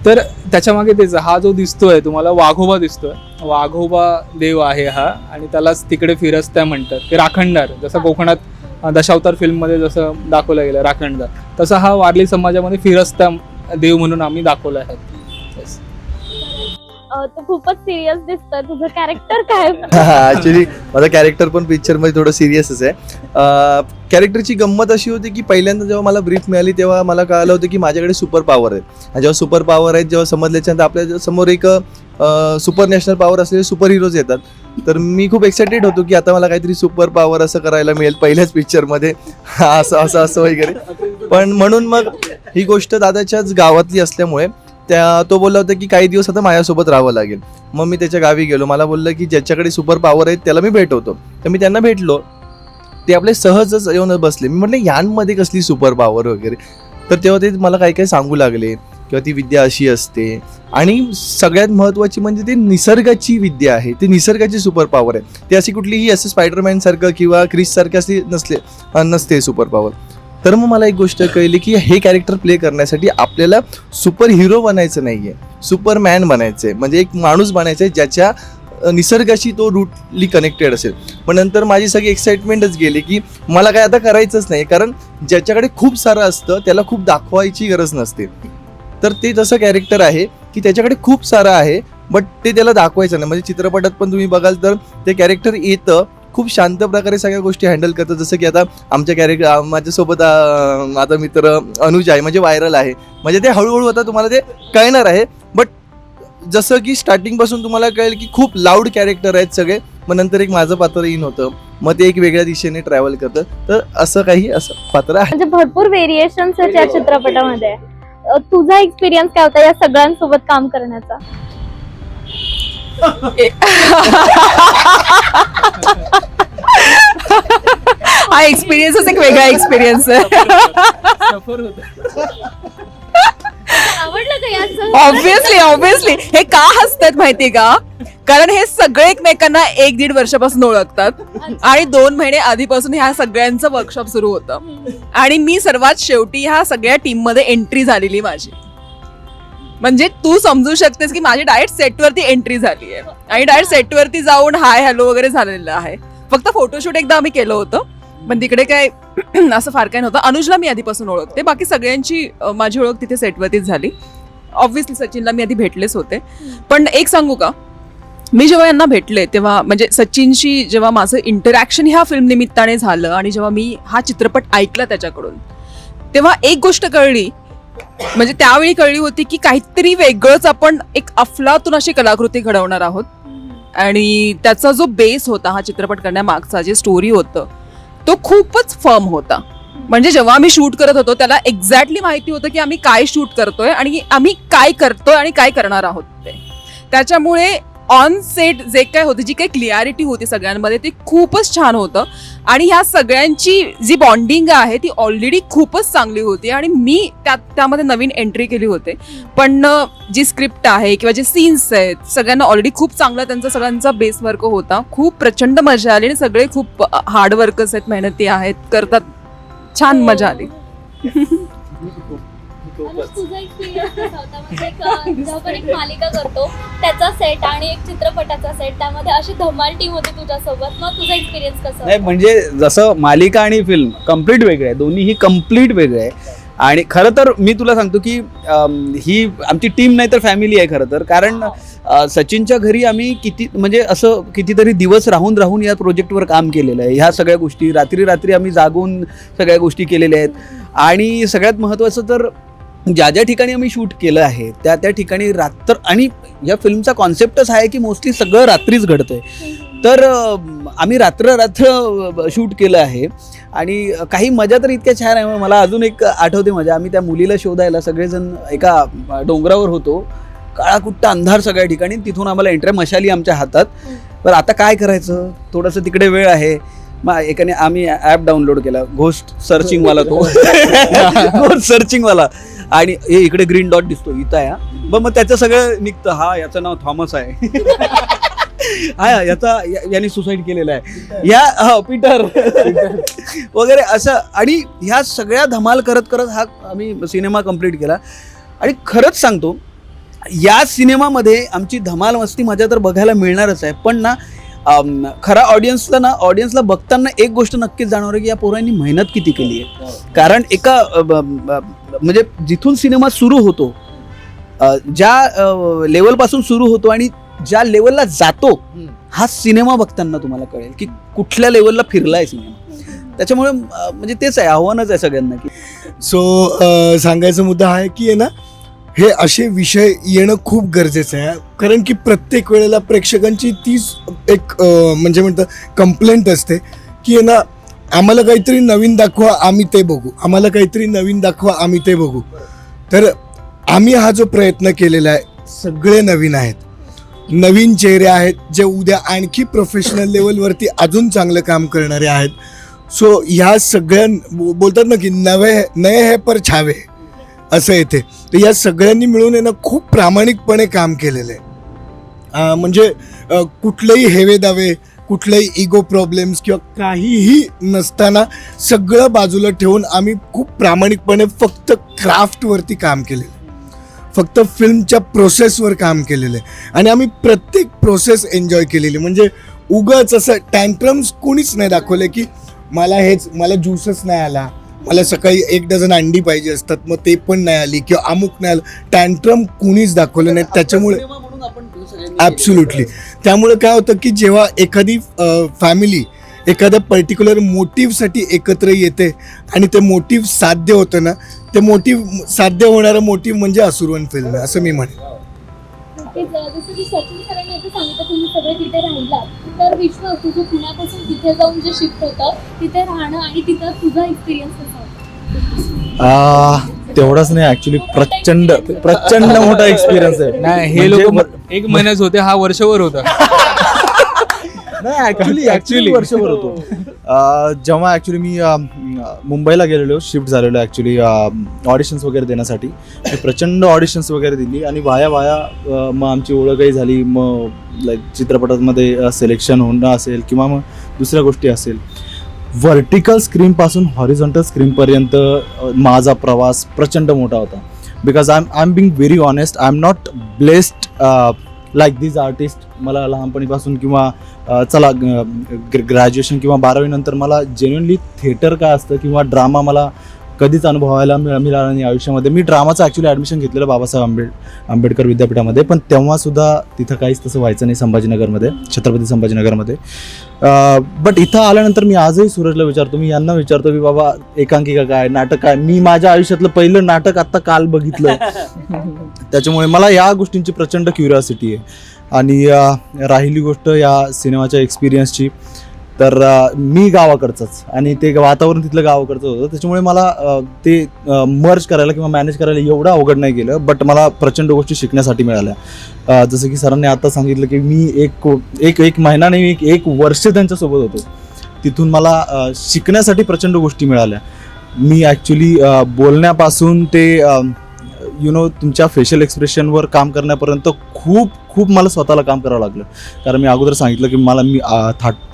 S1: तर त्याच्यामागे तेच हा जो दिसतोय तुम्हाला वाघोबा दिसतोय, वाघोबा देव आहे हा आणि त्यालाच तिकडे फिरस्त्या म्हणतात की राखणदार. जसं कोकणात दशावतार फिल्ममध्ये जसं दाखवलं गेलं राखणदार, तसा हा वारली समाजामध्ये फिरस्त्या देव म्हणून आम्ही दाखवला आहे.
S6: तू खूपच सिरियस दिसतोय, तुझं कॅरेक्टर काय?
S8: ऍक्च्युली माझं कॅरेक्टर पण पिक्चरमध्ये थोडं सिरियसच आहे. कॅरेक्टरची गंमत अशी होती की पहिल्यांदा जेव्हा मला ब्रीफ मिळाली तेव्हा मला कळालं होतं की माझ्याकडे सुपर पॉवर आहेत. आणि जेव्हा सुपर पॉवर आहेत जेव्हा समजल्याच्यानंतर आपल्या समोर एक सुपर नॅशनल पॉवर असलेले सुपर हिरोज येतात. तर मी खूप एक्सायटेड होतो की आता मला काहीतरी सुपर पॉवर असं करायला मिळेल पहिल्याच पिक्चरमध्ये, असं वगैरे. पण म्हणून मग ही गोष्ट दादाच्याच गावातली असल्यामुळे तो बोलला होता की काही दिवस आता माझ्यासोबत राहावं लागेल. मग मी त्याच्या गावी गेलो. मला बोललं की ज्याच्याकडे सुपर पॉवर आहेत त्याला मी भेटवतो. तर मी त्यांना भेटलो. ते आपले सहजच येऊन बसले. मी म्हटलं यांमध्ये कसली सुपर पॉवर वगैरे. तर तेव्हा ते मला काही काही सांगू लागले किंवा ती विद्या अशी असते. आणि सगळ्यात महत्त्वाची म्हणजे ती निसर्गाची विद्या आहे, ती निसर्गाची सुपर पॉवर आहे. ती अशी कुठलीही असं स्पायडरमॅनसारखं किंवा क्रिससारखं अशी नसते सुपर पॉवर. तर मग मला एक गोष्ट कळली की हे कॅरेक्टर प्ले करण्यासाठी आपल्याला सुपर हिरो बनायचं नाही आहे, सुपरमॅन बनायचं आहे. म्हणजे एक माणूस बनायचा आहे ज्याच्या निसर्गाशी तो रूटली कनेक्टेड असेल. पण नंतर माझी सगळी एक्साइटमेंटच गेली की मला काय आता करायचंच नाही, कारण ज्याच्याकडे खूप सारं असतं त्याला खूप दाखवायची गरज नसते. तर ते तसं कॅरेक्टर आहे की त्याच्याकडे खूप सारं आहे बट ते त्याला दाखवायचं नाही. म्हणजे चित्रपटात पण तुम्ही बघाल तर ते कॅरेक्टर येतं, खूप शांत प्रकारे सगळ्या गोष्टी हँडल करतात. जसं की आता आमच्या माझ्यासोबत माझा मित्र अनुज आहे, म्हणजे व्हायरल आहे. म्हणजे ते हळूहळू आता तुम्हाला ते कळणार आहे. बट जसं की स्टार्टिंगपासून तुम्हाला कळेल की खूप लाऊड कॅरेक्टर आहेत सगळे. मग नंतर एक माझं पात्र इन होतं, मग ते एक वेगळ्या दिशेने ट्रॅव्हल करतं. तर असं काही असं पात्र आहे.
S6: म्हणजे भरपूर व्हेरिएशन्स आहेत या चित्रपटामध्ये. तुझा एक्सपिरियन्स काय होता या सगळ्यांसोबत काम करण्याचा?
S5: हा एक्सपिरियन्सच एक वेगळा एक्सपिरियन्स आहे.
S6: आवडलं का याचं?
S5: ऑब्विसली हे का हसतात माहितीये का? कारण हे सगळे एकमेकांना 1-1.5 वर्षापासून ओळखतात आणि 2 महिने आधीपासून ह्या सगळ्यांचं वर्कशॉप सुरू होतं आणि मी सर्वात शेवटी ह्या सगळ्या टीम मध्ये एंट्री झालेली माझी. म्हणजे तू समजू शकतेस की माझी डायरेक्ट सेटवरती एंट्री झाली आहे आणि डायरेक्ट सेटवरती जाऊन हाय हॅलो वगैरे झालेलं आहे. फक्त फोटोशूट एकदा आम्ही केलं होतं पण तिकडे काय असं फार काय नव्हतं. अनुजला मी आधीपासून ओळखते, बाकी सगळ्यांची माझी ओळख तिथे सेटवरतीच झाली. ऑब्व्हियसली सचिनला मी आधी भेटलेच होते. पण एक सांगू का, मी जेव्हा यांना भेटले तेव्हा म्हणजे सचिनशी जेव्हा माझं इंटरॅक्शन ह्या फिल्म निमित्ताने झालं आणि जेव्हा मी हा चित्रपट ऐकला त्याच्याकडून, तेव्हा एक गोष्ट कळली, म्हणजे त्यावेळी कळली होती की काहीतरी वेगळंच आपण एक अफलातून अशी कलाकृती घडवणार आहोत. आणि त्याचा जो बेस होता हा चित्रपट करण्यामागचा, जे स्टोरी होतं तो खूपच फर्म होता. म्हणजे जेव्हा आम्ही शूट करत होतो त्याला एक्झॅक्टली माहिती होतं की आम्ही काय शूट करतोय आणि आम्ही काय करतोय आणि काय करणार आहोत ते. त्याच्यामुळे ऑन सेट जे काय होतं, जी काही क्लिअरिटी होती सगळ्यांमध्ये, ते खूपच छान होतं. आणि ह्या सगळ्यांची जी बॉन्डिंग आहे ती ऑलरेडी खूपच चांगली होती आणि मी त्यामध्ये नवीन एंट्री केली होते. पण जी स्क्रिप्ट आहे किंवा जे सीन्स आहेत सगळ्यांना ऑलरेडी खूप चांगला त्यांचा सगळ्यांचा बेस वर्क होता. खूप प्रचंड मजा आली आणि सगळे खूप हार्ड वर्कर्स आहेत, मेहनती आहेत, करतात. छान मजा आली.
S6: तुझा एक्सपिरियन्स कसा होता? म्हणजे जेव्हा आपण एक मालिका करतो त्याचा सेट आणि एक चित्रपटाचा सेट, त्यामध्ये अशी धमाल टीम होती तुझ्यासोबत, मग तुझा एक्सपिरियन्स कसा
S2: नाही
S6: होता?
S2: म्हणजे जसं मालिका आणि फिल्म कम्प्लीट वेगळे आहे, दोन्हीही कम्प्लीट वेगळे आहे. आणि खरं तर मी तुला सांगतो की ही आमची टीम नाही तर फॅमिली आहे खरं तर. कारण सचिनच्या घरी आम्ही म्हणजे असं कितीतरी दिवस राहून या प्रोजेक्टवर काम केलेलं आहे. ह्या सगळ्या गोष्टी रात्री आम्ही जागून सगळ्या गोष्टी केलेल्या आहेत. आणि सगळ्यात महत्त्वाचं तर ज्या ठिकाणी आम्ही शूट केलं आहे त्या ठिकाणी रात्र, आणि या फिल्मचा कॉन्सेप्टच आहे की मोस्टली सगळं रात्रीच घडतंय. तर आम्ही रात्र शूट केलं आहे. आणि काही मजा तर इतक्या छान आहे. मला अजून एक आठवते मजा, आम्ही त्या मुलीला शोधायला सगळेजण एका डोंगरावर होतो, काळाकुट्ट अंधार सगळ्या ठिकाणी. तिथून आम्हाला एंट्री, मशाली आमच्या हातात. पण आता काय करायचं, थोडंसं तिकडे वेळ आहे. मग एकाने आम्ही ॲप डाउनलोड केला, घोस्ट सर्चिंगवाला, तो घोस्ट सर्चिंगवाला. आणि हे इकडे ग्रीन डॉट दिसतो, इथं आहे. मग त्याचं सगळं निघतं, हा याचं नाव थॉमस आहे, हा याने सुसाईड केलेलं आहे, या पीटर वगैरे असं. आणि ह्या सगळ्या धमाल करत हा आम्ही सिनेमा कंप्लीट केला. आणि खरंच सांगतो, या सिनेमामध्ये आमची धमाल मस्ती मजा तर बघायला मिळणारच आहे. पण ना खरा ऑडियन्सला बघताना एक गोष्ट नक्कीच जाणवणार की या पोरांनी मेहनत किती केली आहे. कारण एका म्हणजे जिथून सिनेमा सुरू होतो, ज्या लेवलपासून सुरू होतो आणि ज्या लेवलला जातो, हा सिनेमा बघताना तुम्हाला कळेल की कुठल्या लेवलला फिरलाय सिनेमा. त्याच्यामुळे म्हणजे तेच आहे, आव्हानच आहे सगळ्यांना की
S3: सो सांगायचा मुद्दा हा आहे की आहे ना, हे असे विषय येणं खूप गरजेचं आहे. कारण की प्रत्येक वेळेला प्रेक्षकांची तीच एक म्हणजे म्हणतात कंप्लेंट असते की आहे ना, आम्हाला काहीतरी नवीन दाखवा आम्ही ते बघू, आम्हाला काहीतरी नवीन दाखवा आम्ही ते बघू. तर आम्ही हा जो प्रयत्न केलेला आहे, सगळे नवीन आहेत, नवीन चेहरे आहेत, जे उद्या आणखी प्रोफेशनल लेवलवरती अजून चांगलं काम करणारे आहेत. सो ह्या सगळ्या बोलतात ना की नये है पर छावे, असं येते. तर या सगळ्यांनी मिळून आहे ना खूप प्रामाणिकपणे काम केलेलं आहे. म्हणजे कुठलेही हेवे दावे, कुठलेही इगो प्रॉब्लेम्स किंवा काहीही नसताना सगळं बाजूला ठेवून आम्ही खूप प्रामाणिकपणे फक्त क्राफ्टवरती काम केलेलं, फक्त फिल्मच्या प्रोसेसवर काम केलेलं आहे. आणि आम्ही प्रत्येक प्रोसेस एन्जॉय केलेली. म्हणजे उगाच असं टँट्रम्स कोणीच नाही दाखवले की मला ज्यूसच नाही आला, मला सकाळी 1 डझन अंडी पाहिजे असतात मग ते पण नाही आली, किंवा अमुक नाही आलं, टँट्रम कुणीच दाखवलं नाही. त्याच्यामुळे ॲब्सोल्युटली. त्यामुळे काय होतं की जेव्हा एखादी फॅमिली एखाद्या पर्टिक्युलर मोटिव्हसाठी एकत्र येते आणि ते मोटिव्ह साध्य होतं ना, ते मोटिव्ह साध्य होणारं मोटिव्ह म्हणजे असुरवन फिल्म आहे, असं मी म्हणेन.
S6: जसं की सचिन सरांनी आता सांगितलं, तुम्ही सगळे तिथे राहिलात, तर विश्व तुझं पुण्यापासून तिथे जाऊन जे शिफ्ट होतं तिथे राहणं आणि तिथं तुझा एक्सपिरियन्स कसा होता?
S7: तेवढाच नाही ऍक्च्युली प्रचंड प्रचंड मोठा एक्सपिरियन्स आहे.
S1: नाही हे
S7: म्हणजे
S1: लोक 1 महिन्याच होते, हा वर्षभर होता.
S7: नाही ऍक्च्युली वर्षभर होतो. जेव्हा ऍक्च्युली मी मुंबईला गेलेलो, शिफ्ट झालेलो ऍक्च्युली ऑडिशन्स वगैरे देण्यासाठी. मी प्रचंड ऑडिशन्स वगैरे दिली आणि वाया मग आमची ओळखही झाली. मग लाईक चित्रपटामध्ये सिलेक्शन होणं असेल किंवा मग दुसऱ्या गोष्टी असेल. व्हर्टिकल स्क्रीनपासून हॉरिझॉन्टल स्क्रीनपर्यंत माझा प्रवास प्रचंड मोठा होता. Because I am being very honest, I am not blessed like this artist. मला लहानपणीपासून किंवा चला ग्रॅज्युएशन किंवा 12वी नंतर मला जेन्युअनली थिएटर काय असतं किंवा ड्रामा मला कधीच अनुभवायला मिळाला नाही आयुष्यामध्ये. मी ड्रामाचं ॲक्च्युली ॲडमिशन घेतलेलं बाबासाहेब आंबेडकर विद्यापीठामध्ये, पण तेव्हासुद्धा तिथं काहीच तसं व्हायचं नाही संभाजीनगरमध्ये, छत्रपती संभाजीनगरमध्ये. बट इथं आल्यानंतर मी आजही सूरजला विचारतो, मी यांना विचारतो की बाबा एकांकिका काय, नाटक काय. मी माझ्या आयुष्यातलं पहिलं नाटक आत्ता काल बघितलं. त्याच्यामुळे मला या गोष्टींची प्रचंड क्युरिओसिटी आहे. आणि राहिली गोष्ट या सिनेमाच्या एक्सपिरियन्सची, तर मी गावाकडचंच आणि ते वातावरण तिथलं गावाकडचं होतं. त्याच्यामुळे मला ते मर्ज करायला किंवा मॅनेज करायला एवढं अवघड नाही गेलं. बट मला प्रचंड गोष्टी शिकण्यासाठी मिळाल्या. जसं की सरांनी आता सांगितलं की मी एक महिना नाही, एक वर्ष त्यांच्यासोबत होतो. तिथून मला शिकण्यासाठी प्रचंड गोष्टी मिळाल्या. मी ॲक्च्युली बोलण्यापासून ते तुमच्या फेशियल एक्सप्रेशनवर काम करण्यापर्यंत खूप मला स्वतःला काम करावं लागलं. कारण मी अगोदर सांगितलं की मी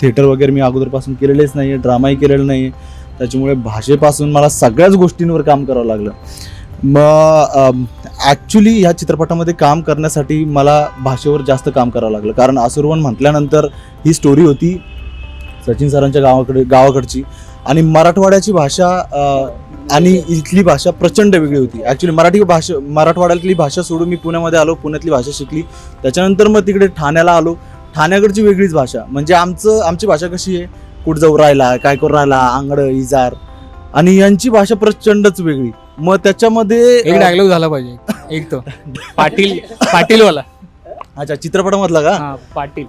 S7: थिएटर वगैरे मी अगोदरपासून केलेलेच नाही आहे, ड्रामाही केलेलं नाही आहे. त्याच्यामुळे भाषेपासून मला सगळ्याच गोष्टींवर काम करावं लागलं. मग ॲक्च्युली ह्या चित्रपटामध्ये काम करण्यासाठी मला भाषेवर जास्त काम करावं लागलं. कारण असुरवन म्हटल्यानंतर ही स्टोरी होती सचिन सरांच्या गावाकडची आणि मराठवाड्याची भाषा आणि इथली भाषा प्रचंड वेगळी होती. ॲक्च्युली मराठवाड्यातली भाषा सोडून मी पुण्यामध्ये आलो, पुण्यातली भाषा शिकली. त्याच्यानंतर मग तिकडे ठाण्याला आलो, ठाण्याकडची वेगळीच भाषा. म्हणजे आमची भाषा कशी आहे, कुठं जाऊ राहिला, काय करू राहिला, आंगडं इजार, आणि यांची भाषा प्रचंडच वेगळी. मग त्याच्यामध्ये
S1: एक डायलॉग झाला पाहिजे, एक तो पाटीलवाला.
S7: अच्छा, चित्रपटामधला का?
S1: हा, पाटील.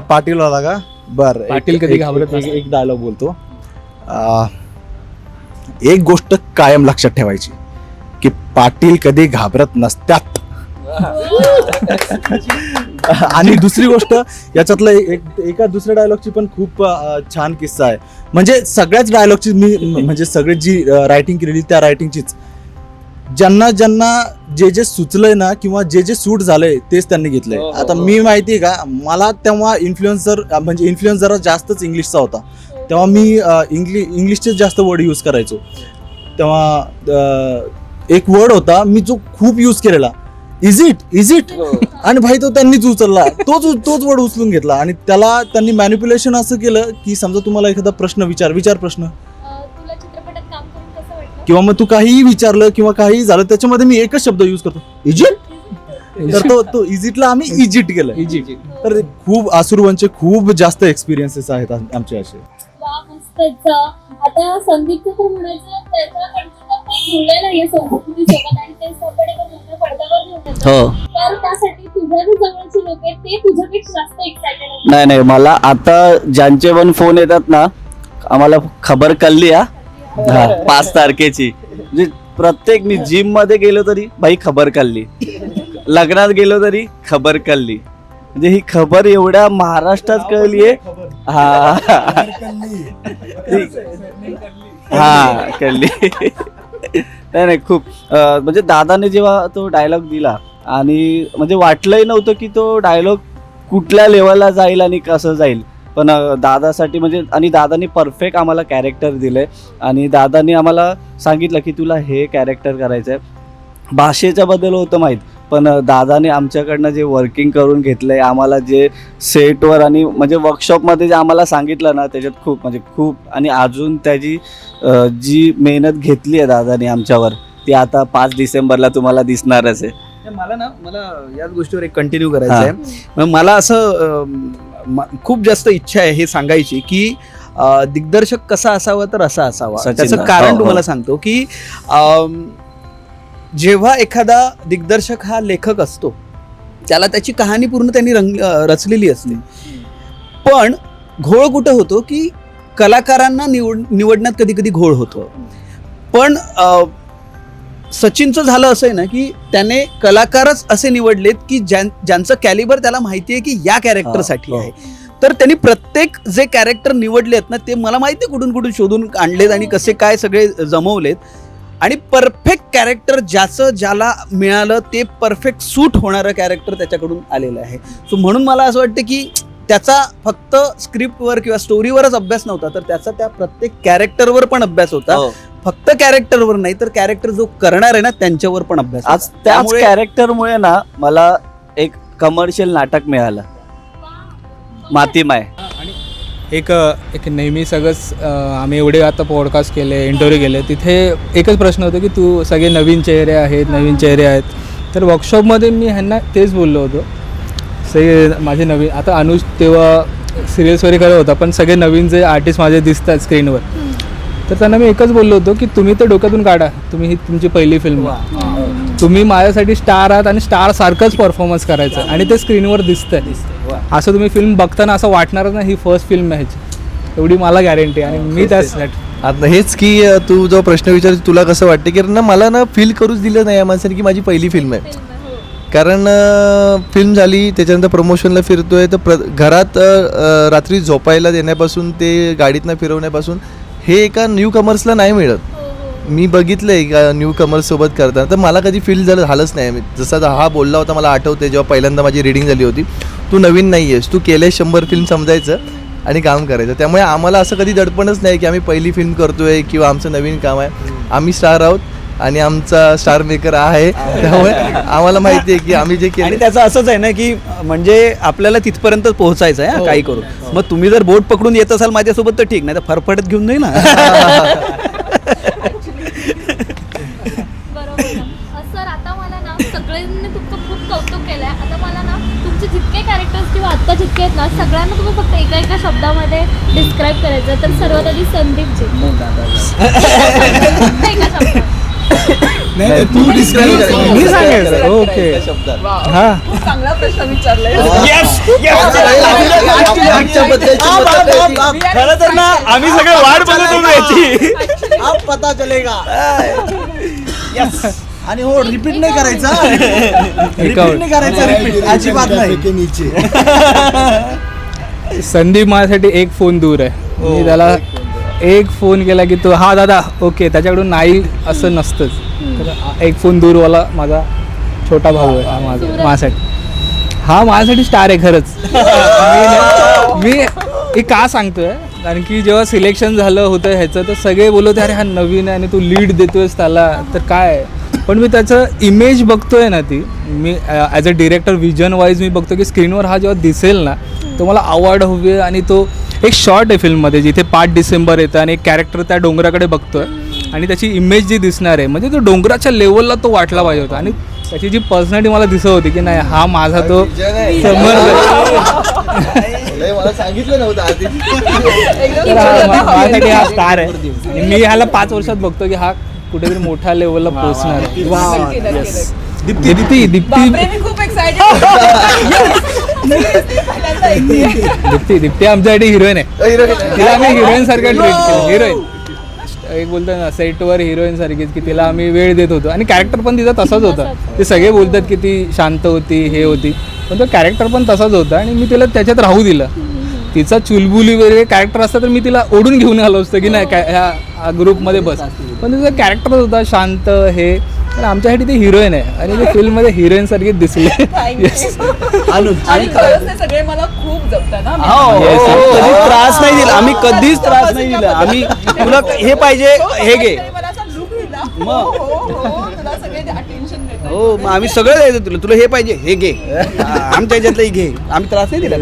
S7: पाटीलवाला का? बरं,
S1: पाटील कधी घाबरत नसतात.
S7: एक डायलॉग बोलतो. एक गोष्ट कायम लक्षात ठेवायची की पाटील कधी घाबरत नसतात. आणि दुसरी गोष्ट याच्यातलं एका दुसऱ्या डायलॉगची पण खूप छान किस्सा आहे. म्हणजे सगळ्याच डायलॉगची मी म्हणजे सगळी जी रायटिंग केलेली त्या रायटिंगचीच ज्यांना जे सुचलंय ना किंवा जे सूट झालंय तेच त्यांनी घेतलंय. आता मी माहितीये का, मला तेव्हा इन्फ्लुएन्स जरा जास्तच इंग्लिशचा होता. तेव्हा मी इंग्लिशचेच जास्त वर्ड यूज करायचो. तेव्हा एक वर्ड होता मी जो खूप यूज केलेला, इज इट, आणि भाई तो त्यांनीच उचलला, तोच वर्ड उचलून घेतला. आणि त्याला त्यांनी मॅनिप्युलेशन असं केलं की समजा तुम्हाला एखादा प्रश्न विचार प्रश्न,
S6: तुला चित्रपटात काम करून कसं वाटलं?
S7: किंवा मग तू काहीही विचारलं किंवा काहीही झालं त्याच्यामध्ये मी एकच शब्द यूज करतो, इजिट. तर तो इजिटला आम्ही इजिट केलं.
S1: इजिप्त.
S7: तर खूप असुरवनचे खूप जास्त एक्सपिरियन्सेस आहेत आमचे असे.
S6: वा, मस्तच. आता संदीपचं तर म्हणायचं त्याच्याकडचं तर काही जुळलं नाहीये संस्कृतीसोबत आणि ते सगळे पडद्यावर घेऊन येतात.
S2: हो.
S6: तर त्यासाठी तुझ्या जे जवळचे लोक आहेत ते तुझ्यापेक्षा जास्त एक्सायटेड आहेत.
S2: नाही, मला आता ज्यांचे पण फोन येतात ना, आम्हाला खबर कळली. 5 तारखेची म्हणजे प्रत्येक, मी जिम मध्ये गेलो तरी भाई खबर कळली, लग्नात गेलो तरी खबर कळली. म्हणजे ही खबर एवढ्या महाराष्ट्रात कळली आहे. कळली. नाही खूप म्हणजे दादाने जेव्हा तो डायलॉग दिला आणि म्हणजे वाटलंही नव्हतं की तो डायलॉग कुठल्या लेवलला जाईल आणि कसं जाईल. पण दादासाठी म्हणजे, आणि दादानी परफेक्ट आम्हाला कॅरेक्टर दिलंय आणि दादानी आम्हाला सांगितलं की तुला हे कॅरेक्टर करायचं आहे. भाषेच्या बद्दल होतं माहीत, पण दादाने आमच्याकडनं जे वर्किंग करून घेतलंय, आम्हाला जे सेटवर आणि म्हणजे वर्कशॉपमध्ये जे आम्हाला सांगितलं ना, त्याच्यात खूप आणि अजून त्याची जी मेहनत घेतली आहे दादाने आमच्यावर, ती आता 5 डिसेंबरला तुम्हाला दिसणारच आहे.
S9: मला याच गोष्टीवर एक कंटिन्यू करायचं आहे. मग मला असं खूप जास्त इच्छा आहे हे सांगायची की दिग्दर्शक कसा असावा तर असा असावा. त्याचं कारण तुम्हाला सांगतो की जेव्हा एखादा दिग्दर्शक हा लेखक असतो त्याला त्याची कहाणी पूर्ण त्यांनी रचलेली असते, पण घोळ कुठं होतो की कलाकारांना निवडण्यात कधी कधी घोळ होतो. पण सचिनचं झालं असं आहे ना की त्याने कलाकारच असे निवडलेत की ज्यांचं कॅलिबर त्याला माहिती आहे की या कॅरेक्टरसाठी आहे. तर त्यांनी प्रत्येक जे कॅरेक्टर निवडलेत ना ते मला माहिती आहे कुठून कुठून शोधून आणलेत आणि कसे काय सगळे जमवलेत आणि परफेक्ट कॅरेक्टर ज्याला मिळालं ते परफेक्ट सूट होणारं कॅरेक्टर त्याच्याकडून आलेलं आहे. सो म्हणून मला असं वाटतं की त्याचा फक्त स्क्रिप्टवर किंवा स्टोरीवरच अभ्यास नव्हता तर त्याचा त्या प्रत्येक कॅरेक्टरवर पण अभ्यास होता. फक्त कॅरेक्टरवर नाही तर कॅरेक्टर जो करणार आहे ना त्यांच्यावर पण अभ्यास.
S10: आज त्याच कॅरेक्टरमुळे ना मला एक कमर्शियल नाटक मिळालं, मातीमाय.
S1: एक नेहमी सगळंच आम्ही एवढे आता पॉडकास्ट केले, इंटरव्ह्यू केले, तिथे एकच प्रश्न होता की तू सगळे नवीन चेहरे आहेत. तर वर्कशॉपमध्ये मी ह्यांना तेच बोललो होतो, सगळे माझे नवीन, आता अनुज तेव्हा सिरियल्स वगैरे करत होता पण सगळे नवीन जे आर्टिस्ट माझे दिसतात स्क्रीनवर, तर त्यांना मी एकच बोललो होतो की तुम्ही ते डोक्यातून काढा, तुम्ही ही तुमची पहिली फिल्म आहे, तुम्ही माझ्यासाठी स्टार आहात आणि स्टार सारखंच परफॉर्मन्स करायचं आणि ते स्क्रीनवर दिसतंय. असं तुम्ही फिल्म बघताना असं वाटणारच ना ही फर्स्ट फिल्म आहे ह्याची, एवढी मला गॅरंटी. आणि मी त्यासाठी
S8: आता हेच की तू जो प्रश्न विचारतो तुला कसं वाटतं की ना मला ना फील करूच दिलं नाही या माणसाने की माझी पहिली फिल्म आहे. कारण फिल्म झाली त्याच्यानंतर प्रमोशनला फिरतोय तर घरात रात्री झोपायला देण्यापासून ते गाडीतनं फिरवण्यापासून हे एका न्यू कमर्सला नाही मिळत. मी बघितलं आहे का न्यू कमर्ससोबत करताना तर मला कधी फील झालंच नाही. मी जसा हा बोलला होता मला आठवते जेव्हा पहिल्यांदा माझी रीडिंग झाली होती, तू नवीन नाही आहेस, तू केले 100 फिल्म समजायचं आणि काम करायचं. त्यामुळे आम्हाला असं कधी दडपणच नाही की आम्ही पहिली फिल्म करतोय किंवा आमचं नवीन काम आहे. आम्ही स्टार आहोत आणि आमचा स्टार मेकर आहे, त्यामुळे आम्हाला माहिती आहे की आम्ही जे केलं.
S9: आणि त्याचं असंच आहे ना की म्हणजे आपल्याला तिथपर्यंत पोहोचायचं आहे काही करून. मग तुम्ही जर बोट पकडून येत असाल माझ्यासोबत तर ठीक, नाही तर फरफडत घेऊन नाही ना.
S6: सर आता मला ना सगळ्यांनी तुमचं खूप कौतुक केलंय. आता मला ना तुमचे जितके कॅरेक्टर्स किंवा आत्ता जितके आहेत ना सगळ्यांना तुम्ही फक्त एका शब्दामध्ये डिस्क्राईब करायचं तर सर्वात आधी संदीपजी. फक्त एका शब्दात.
S3: नाही तू डिस्क्राईब
S1: मी सांगेल. ओके, हां,
S5: चांगला प्रश्न विचारलाय.
S9: खरं तर ना आम्ही सगळे वाट बघत होतो याची.
S2: पता चलेगा. आणि हो रिपीट नाही करायचा, रिपीट नाही करायचा, रिपीट अजिबात नाही.
S1: संदीप माझ्यासाठी एक फोन दूर आहे. मी त्याला एक फोन केला की तो हा दादा ओके, त्याच्याकडून नाही असं नसतंच. तर एक फोन दूरवाला माझा छोटा भाऊ आहे हा माझ्यासाठी. हा माझ्यासाठी स्टार आहे खरंच. मी हे का सांगतोय कारण की जेव्हा सिलेक्शन झालं होतं ह्याचं तर सगळे बोलत अरे हा नवीन आहे आणि तू लीड देतोयस त्याला, तर काय. पण मी त्याचं इमेज बघतोय ना, ती मी as a director vision wise मी बघतो की स्क्रीनवर हा जेव्हा दिसेल ना तो मला आवड हवी. आणि तो एक शॉर्ट आहे फिल्ममध्ये जिथे 5 डिसेंबर येतं आणि एक कॅरेक्टर त्या डोंगराकडे बघतोय आणि त्याची इमेज जी दिसणार आहे म्हणजे तो डोंगराच्या लेवलला तो वाटला पाहिजे होता. आणि त्याची जी पर्सनॅलिटी मला दिसत होती की नाही हा माझा तो
S8: मला सांगितलं नव्हतं
S1: माझ्यासाठी हा स्टार आहे. आणि मी ह्याला 5 वर्षात बघतो की हा कुठेतरी मोठ्या लेवलला पोहोचणार आहे. दीप्ती आमच्यासाठी हिरोईन आहे. तिला आम्ही हिरोईन सारखं ट्रीट केलं. हिरोईन एक बोलतो ना सेटवर हिरोईन सारखीच की तिला आम्ही वेळ देत होतो आणि कॅरेक्टर पण तिचा तसाच होता. ते सगळे बोलतात की ती शांत होती हे होती पण तो कॅरेक्टर पण तसाच होता आणि मी तिला त्याच्यात राहू दिलं. तिचा चुलबुली वगैरे कॅरेक्टर असतं तर मी तिला ओढून घेऊन आलो असतं की नाही ह्या ग्रुपमध्ये बस, पण तिचा कॅरेक्टरच होता शांत हे. तर आमच्यासाठी ती हिरोईन आहे आणि ते फिल्ममध्ये हिरोईन सारखी दिसले.
S5: सगळे मला खूप जपतात.
S9: कधीच त्रास नाही दिला आम्ही, कधीच त्रास नाही दिला आम्ही. तुला हे पाहिजे हे घे, हो मग आम्ही सगळं द्यायचं तुला. तुला हे पाहिजे हे घे, आमच्या ह्याच्यातलंही घे. आम्ही त्रास नाही दिला.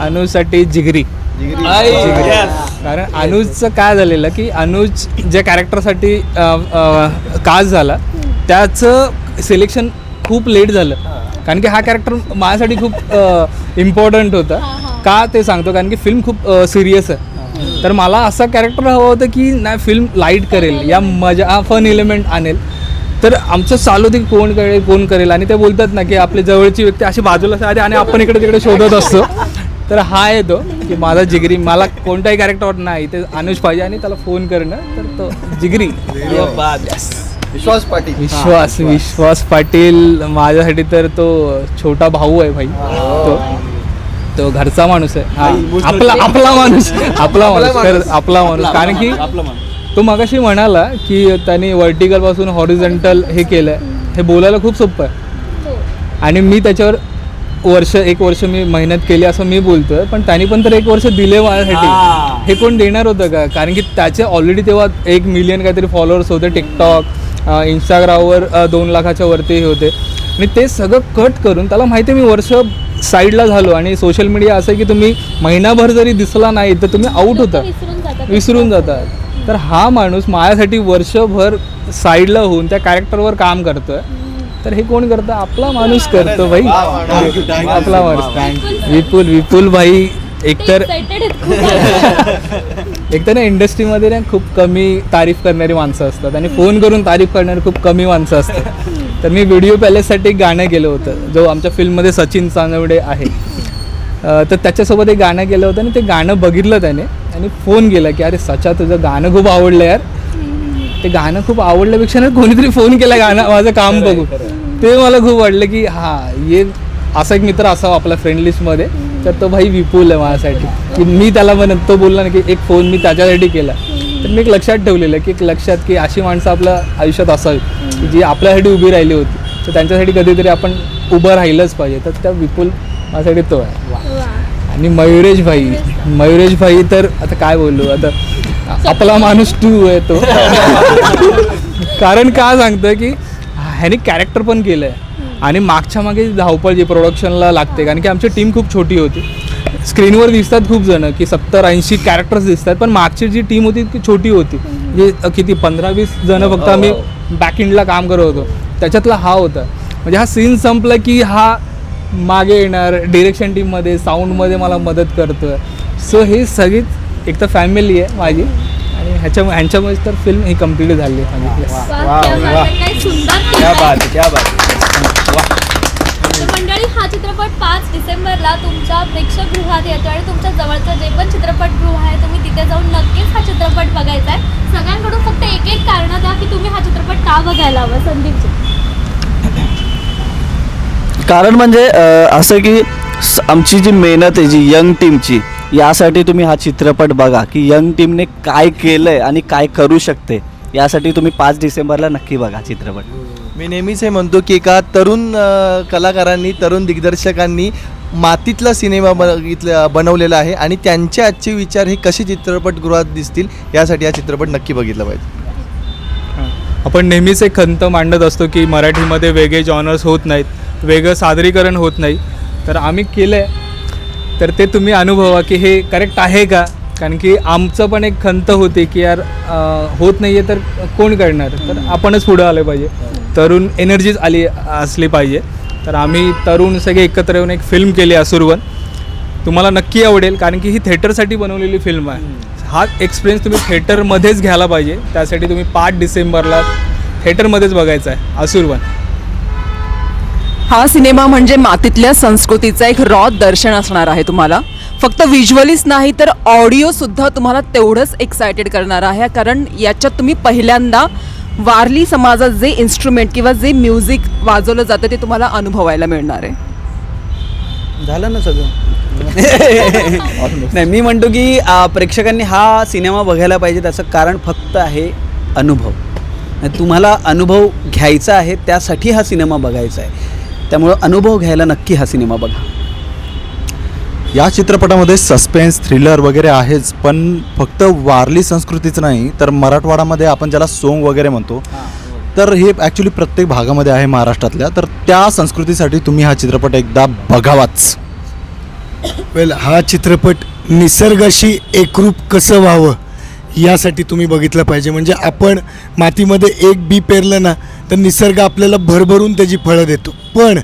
S1: अनुजसाठी जिगरी. कारण अनुजचं काय झालेलं की अनुज ज्या कॅरेक्टरसाठी कास्ट झाला त्याचं सिलेक्शन खूप लेट झालं. कारण की हा कॅरेक्टर माझ्यासाठी खूप इम्पॉर्टंट होता. का ते सांगतो कारण की फिल्म खूप सिरियस आहे. तर मला असं कॅरेक्टर हवं होतं की नाही फिल्म लाईट करेल या मजा फन एलिमेंट आणेल. तर आमचं चालू होतं की कोण करेल आणि ते बोलतात ना की आपल्या जवळची व्यक्ती अशी बाजूला असते आणि आपण इकडे तिकडे शोधत असतो. तर हा येतो की माझा जिगरी, मला कोणताही कॅरेक्टर नाही ते अनुज पाहिजे आणि त्याला फोन करणं, तर तो जिगरी विश्वास पाटील माझ्यासाठी तर तो छोटा भाऊ आहे भाई. तो घरचा माणूस आहे. आपला माणूस कारण की तो मगाशी म्हणाला की त्याने व्हर्टिकल पासून हॉरिझॉन्टल हे केलंय. हे बोलायला खूप सोपं आहे आणि मी त्याच्यावर एक वर्ष मी मेहनत केली असं मी बोलतोय, पण त्यांनी पण तर 1 वर्ष दिले माझ्यासाठी. हे कोण देणार होतं का? कारण की त्याचे ऑलरेडी तेव्हा 1 मिलियन काहीतरी फॉलोअर्स होते. टिकटॉक, इंस्टाग्रामवर 2 लाखाच्या वरती हे होते आणि ते सगळं कट करून त्याला माहिती आहे मी वर्ष साईडला झालो. आणि सोशल मीडिया असं आहे की तुम्ही महिनाभर जरी दिसला नाही तर तुम्ही आऊट होता, विसरून जातात. तर हा माणूस माझ्यासाठी वर्षभर साईडला होऊन त्या कॅरेक्टरवर काम करतोय. तर हे कोण करतं? आपला माणूस करतो भाई, आपला माणूस. विपुल भाई एकतर ना इंडस्ट्रीमध्ये ना खूप कमी तारीफ करणारी माणसं असतात आणि फोन करून तारीफ करणारी खूप कमी माणसं असतात. तर मी व्हिडिओ पॅलेससाठी गाणं केलं होतं, जो आमच्या फिल्ममध्ये सचिन चांदवडे आहे. तर त्याच्यासोबत एक गाणं केलं होतं आणि ते गाणं बघितलं त्याने आणि फोन केला की अरे सचा तुझं गाणं खूप आवडलं यार. ते गाणं खूप आवडल्यापेक्षा ना कोणीतरी फोन केला गाणं माझं काम बघू. ते मला खूप वाटलं की ये असा एक मित्र असावा आपल्या फ्रेंड लिस्टमध्ये. तर तो भाई विपुल आहे माझ्यासाठी. की मी त्याला म्हणत तो बोलला ना की एक फोन मी त्याच्यासाठी केला. तर मी एक लक्षात ठेवलेलं की की अशी माणसं आपल्या आयुष्यात असावी की जी आपल्यासाठी उभी राहिली होती. तर त्यांच्यासाठी कधीतरी आपण उभं राहिलंच पाहिजे. तर त्या विपुल माझ्यासाठी तो आहे. आणि मयुरेश भाई तर आता काय बोलू, आता आपला माणूस 2 आहे तो. कारण का सांगतोय की ह्याने कॅरेक्टर पण केलं आहे आणि मागच्या मागे धावपळ जी प्रोडक्शनला लागते, कारण की आमची टीम खूप छोटी होती. स्क्रीनवर दिसतात खूप जण की 70-80 कॅरेक्टर्स दिसतात, पण मागची जी टीम होती ती छोटी होती. म्हणजे किती 15-20 जण फक्त आम्ही बॅकएंडला काम करत होतो. त्याच्यातला हा होता. म्हणजे हा सीन संपला की हा मागे येणार, डिरेक्शन टीममध्ये, साऊंडमध्ये मला मदत करतोय. सो हे सगळीच एक तर फॅमिली आहे माझी आणि ह्यांच्यामुळेच तर फिल्म ही कम्प्लीट झाली.
S6: मंडळी, हा चित्रपट 5 डिसेंबरला तुमच्या प्रेक्षकगृहात येतो आणि तुमच्या जवळचं जे पण चित्रपटगृह आहे तुम्ही तिथे जाऊन नक्कीच हा चित्रपट बघायचा आहे. सगळ्यांकडून फक्त एक कारण द्या की तुम्ही हा चित्रपट का बघायला हवा. संदीपजी.
S10: कारण म्हणजे असं की आमची जी मेहनत आहे जी यंग टीमची, यासाठी तुम्ही हा चित्रपट बघा की यंग टीमने काय केलंय आणि काय करू शकते. यासाठी तुम्ही 5 डिसेंबरला नक्की बघा चित्रपट.
S8: मी नेहमीच हे म्हणतो की एका तरुण कलाकारांनी, तरुण दिग्दर्शकांनी मातीतला सिनेमा बनवलेला आहे आणि त्यांचे आजचे विचार हे कसे चित्रपटगृहात दिसतील यासाठी हा चित्रपट नक्की बघितला पाहिजे.
S1: आपण नेहमीच एक खंत मांडत असतो की मराठीमध्ये वेगळे जॉनर्स होत नाहीत, वेगळं सादरीकरण होत नाही. तर आम्ही केलं आहे, तर ते तुम्ही अनुभवा की हे करेक्ट आहे का. कारण की आमचं पण एक खंत होते की यार होत नाही आहे तर कोण करणार. तर आपणच पुढं आलं पाहिजे, तरुण एनर्जीच असली पाहिजे. तर आम्ही तरुण सगळे एकत्र येऊन एक फिल्म केली असुरवन. तुम्हाला नक्की आवडेल, कारण की ही थिएटरसाठी बनवलेली फिल्म आहे. हा एक्सपिरियन्स तुम्ही थिएटरमध्येच घ्यायला पाहिजे. त्यासाठी तुम्ही 5 डिसेंबरला थिएटरमध्येच बघायचा आहे असुरवन.
S5: हा सिनेमा म्हणजे मातीतल्या संस्कृतीचं एक रॉ दर्शन असणार आहे तुम्हाला. फक्त व्हिज्युअलीच नाही तर ऑडिओ सुद्धा तुम्हाला तेवढंच एक्सायटेड करणार आहे. कारण याच्यात तुम्ही पहिल्यांदा वारली समाजात जे इन्स्ट्रुमेंट किंवा जे म्युझिक वाजवलं जातं ते तुम्हाला अनुभवायला मिळणार आहे.
S2: झालं ना सगळं. नाही, मी म्हणतो की प्रेक्षकांनी हा सिनेमा बघायला पाहिजे. त्याचं कारण फक्त आहे अनुभव. तुम्हाला अनुभव घ्यायचा आहे, त्यासाठी हा सिनेमा बघायचा आहे. त्यामुळं अनुभव घ्यायला नक्की हा सिनेमा बघा.
S7: या चित्रपटामध्ये सस्पेन्स, थ्रिलर वगैरे आहेच, पण फक्त वारली संस्कृतीच नाही तर मराठवाड्यामध्ये आपण ज्याला सोंग वगैरे म्हणतो, तर हे ॲक्च्युली प्रत्येक भागामध्ये आहे महाराष्ट्रातल्या. तर त्या संस्कृतीसाठी तुम्ही हा चित्रपट एकदा बघावाच.
S3: हा चित्रपट निसर्गाशी एकरूप कसं व्हावं यासाठी तुम्ही बघितलं पाहिजे. म्हणजे आपण मातीमध्ये एक बी पेरलं ना तर निसर्ग आपल्याला भरभरून त्याची फळं देतो, पण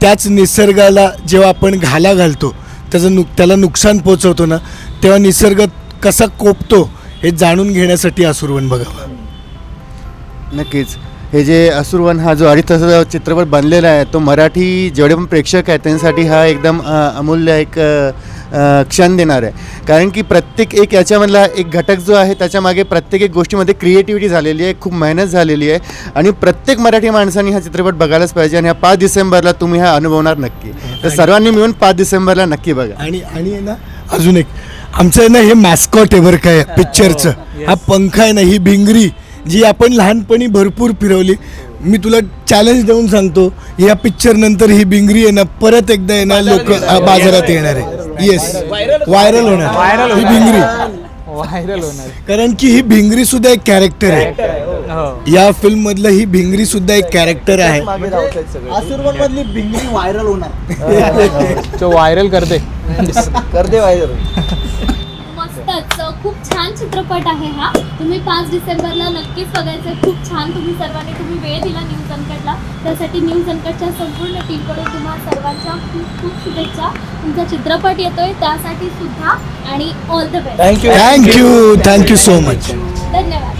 S3: त्याच निसर्गाला जेव्हा आपण घालतो त्याला नुकसान पोचवतो ना, तेव्हा निसर्ग कसा कोपतो हे जाणून घेण्यासाठी असुरवन बघावं.
S4: नक्कीच. हे जे असुरवन हा जो 2.5 तासाचा चित्रपट बनलेला आहे तो मराठी जेवढे पण प्रेक्षक आहेत त्यांच्यासाठी हा एकदम अमूल्य एक क्षण देणार आहे. कारण की प्रत्येक एक याच्यामधला एक घटक जो आहे त्याच्यामागे प्रत्येक एक गोष्टीमध्ये क्रिएटिव्हिटी झालेली आहे, खूप मेहनत झालेली आहे आणि प्रत्येक मराठी माणसाने हा चित्रपट बघायलाच पाहिजे आणि हा 5 डिसेंबरला तुम्ही हा अनुभवणार नक्की. तर सर्वांनी मिळून 5 डिसेंबरला नक्की बघा.
S3: आणि आहे ना अजून एक आमचं आहे ना हे मॅस्कॉट आहे बरं काय पिक्चरचं, हा पंखा आहे ना, ही भिंगरी जी आपण लहानपणी भरपूर फिरवली. मी तुला चॅलेंज देऊन सांगतो, या पिक्चर नंतर ही भिंगरी आहे ना परत एकदा आहे ना लोक बाजारात येणार आहे. येस, व्हायरल होणार ही भिंगरी,
S1: व्हायरल होणार.
S3: कारण की ही भिंगरी सुद्धा एक कॅरेक्टर आहे. या फिल्म मधलं ही भिंगरी सुद्धा एक कॅरेक्टर आहे.
S2: असुरवन मधली भिंगरी व्हायरल होणार.
S1: तो व्हायरल करते
S2: व्हायरल.
S6: मस्तच, खूप छान चित्रपट आहे हा. तुम्ही 5 डिसेंबरला नक्कीच बघायचं. खूप छान तुम्ही वेळ दिला न्यूज अनकटला. त्यासाठी न्यूज अनकटच्या संपूर्ण टीमकडून तुम्हाला सर्वांच्या खूप खूप शुभेच्छा. तुमचा चित्रपट येतोय त्यासाठी सुद्धा आणि all the best.
S3: Thank you so much.
S6: धन्यवाद.